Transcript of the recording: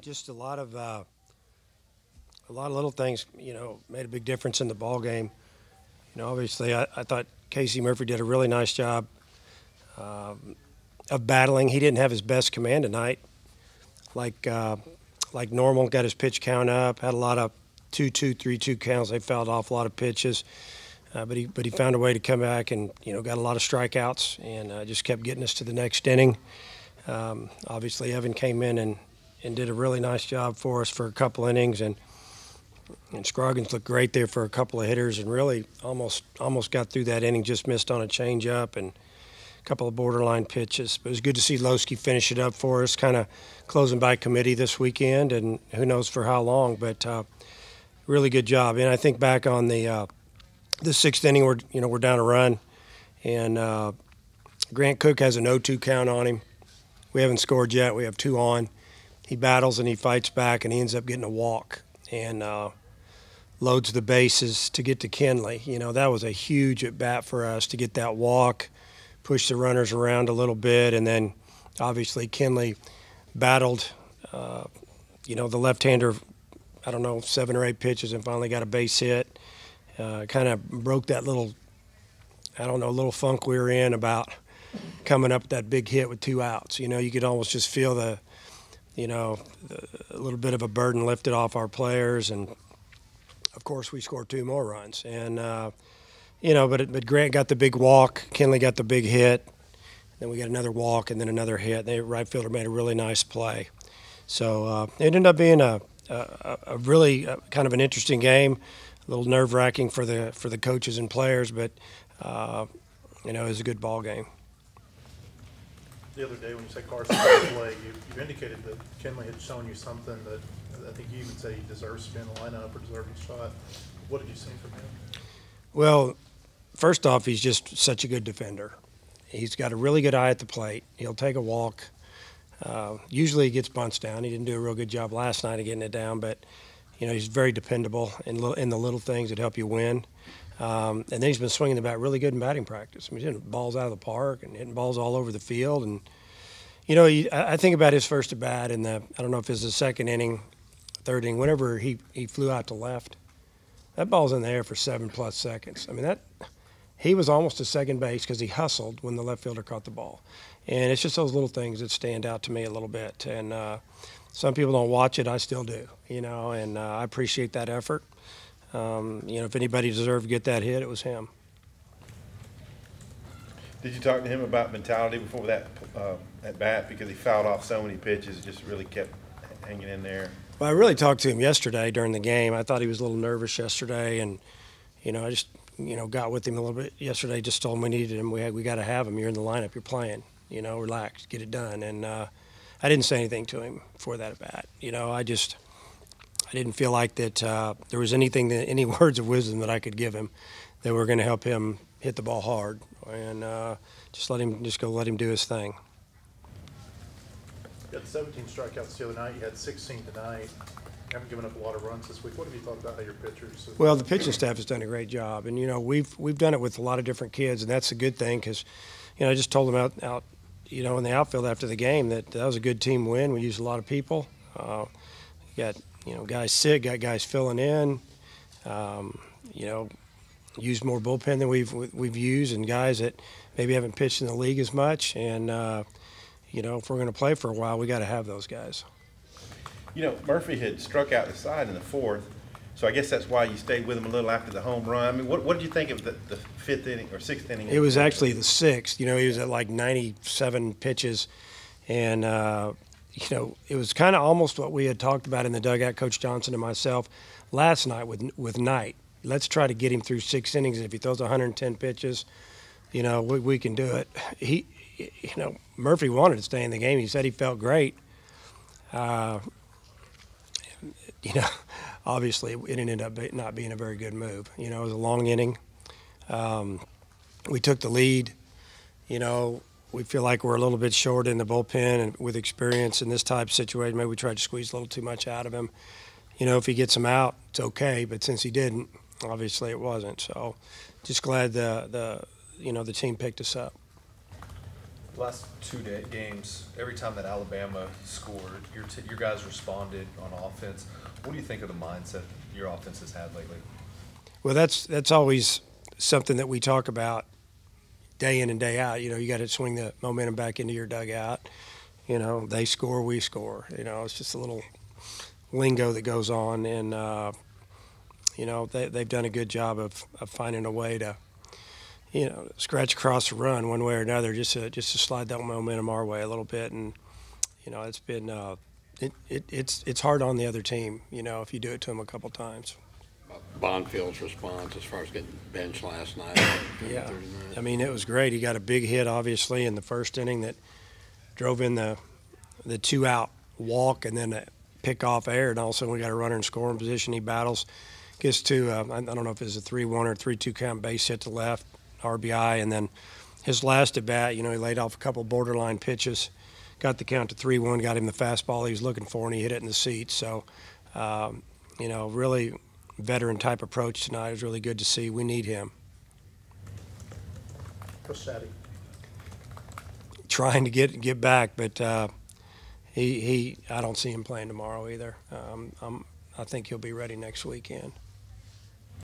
Just a lot of little things, made a big difference in the ball game. Obviously, I thought Casey Murphy did a really nice job of battling. He didn't have his best command tonight, like normal. Got his pitch count up. Had a lot of 2-2, 3-2 counts. They fouled off a lot of pitches, but he found a way to come back and got a lot of strikeouts and just kept getting us to the next inning. Obviously, Evan came in and did a really nice job for us for a couple innings, and Scroggins looked great there for a couple of hitters and really almost got through that inning, just missed on a changeup and a couple of borderline pitches. But it was good to see Lowski finish it up for us, kind of closing by committee this weekend, and who knows for how long, but really good job. And I think back on the sixth inning, we're down a run, and Grant Cook has an 0-2 count on him. We haven't scored yet. We have 2 on. He battles and he fights back, and he ends up getting a walk and loads the bases to get to Kenley. That was a huge at bat for us to get that walk, push the runners around a little bit, and then obviously Kenley battled, the left-hander, 7 or 8 pitches and finally got a base hit. Kind of broke that little funk we were in about coming up with that big hit with 2 outs. You could almost just feel a little bit of a burden lifted off our players, and of course we scored 2 more runs. And but Grant got the big walk, Kenley got the big hit, then we got another walk and then another hit. The right fielder made a really nice play. So it ended up being a really kind of an interesting game, a little nerve-wracking for the coaches and players, but it was a good ball game. The other day when you said Carson didn't play, you indicated that Kenley had shown you something that I think you even said he deserves to be in the lineup or deserved a shot. What did you see from him? Well, first off, he's just such a good defender. He's got a really good eye at the plate. He'll take a walk. Usually he gets bunts down. He didn't do a real good job last night of getting it down, but he's very dependable in the little things that help you win. And then he's been swinging the bat really good in batting practice. He's hitting balls out of the park and hitting balls all over the field. And, I think about his first at bat in I don't know if it's the second inning, third inning, whenever he flew out to left. That ball's in the air for 7+ seconds. He was almost to second base because he hustled when the left fielder caught the ball. And it's just those little things that stand out to me a little bit. And some people don't watch it. I still do, and I appreciate that effort. If anybody deserved to get that hit, it was him. Did you talk to him about mentality before that at bat, because he fouled off so many pitches, just really kept hanging in there? Well, I really talked to him yesterday during the game. I thought he was a little nervous yesterday, and I just got with him a little bit yesterday. Just told him we needed him. We got to have him. You're in the lineup. You're playing. Relax, get it done. And I didn't say anything to him before that at bat. I didn't feel like that there was any words of wisdom that I could give him that were going to help him hit the ball hard, and just let him do his thing. You had 17 strikeouts the other night. You had 16 tonight. You haven't given up a lot of runs this week. What have you thought about how your pitchers? Well, the pitching staff has done a great job, and we've done it with a lot of different kids, and that's a good thing because I just told them out in the outfield after the game that was a good team win. We used a lot of people. Got guys sick, got guys filling in. Used more bullpen than we've used, and guys that maybe haven't pitched in the league as much. And if we're going to play for a while, we got to have those guys. Murphy had struck out the side in the 4th, so I guess that's why you stayed with him a little after the home run. What did you think of the 5th inning or 6th inning? It was actually the 6th. He was at like 97 pitches, and it was kind of almost what we had talked about in the dugout, Coach Johnson and myself, last night with Knight. Let's try to get him through 6 innings. If he throws 110 pitches, we can do it. Murphy wanted to stay in the game. He said he felt great. Obviously it ended up not being a very good move. It was a long inning. We took the lead. We feel like we're a little bit short in the bullpen, and with experience in this type of situation, maybe we tried to squeeze a little too much out of him. If he gets him out, it's okay. But since he didn't, obviously it wasn't. So, just glad the team picked us up. The last games, every time that Alabama scored, your guys responded on offense. What do you think of the mindset your offense has had lately? Well, that's always something that we talk about day in and day out. You know, you got to swing the momentum back into your dugout. You know, they score, we score. You know, it's just a little lingo that goes on, and you know, they've done a good job of finding a way to, you know, scratch across the run one way or another, just to slide that momentum our way a little bit. And you know, it's been it's hard on the other team, you know, if you do it to them a couple times. Bonfield's response as far as getting benched last night. Yeah, I mean, it was great. He got a big hit, obviously, in the first inning that drove in the 2-out walk and then a pick-off error, and all of a sudden we got a runner in scoring position. He battles, gets to, I don't know if it's a 3-1 or 3-2 count, base hit to left, RBI, and then his last at-bat, you know, he laid off a couple borderline pitches, got the count to 3-1, got him the fastball he was looking for, and he hit it in the seat. So, you know, really veteran-type approach tonight. It was really good to see. We need him. Coach Saddy. Trying to get back, but I don't see him playing tomorrow either. I think he'll be ready next weekend.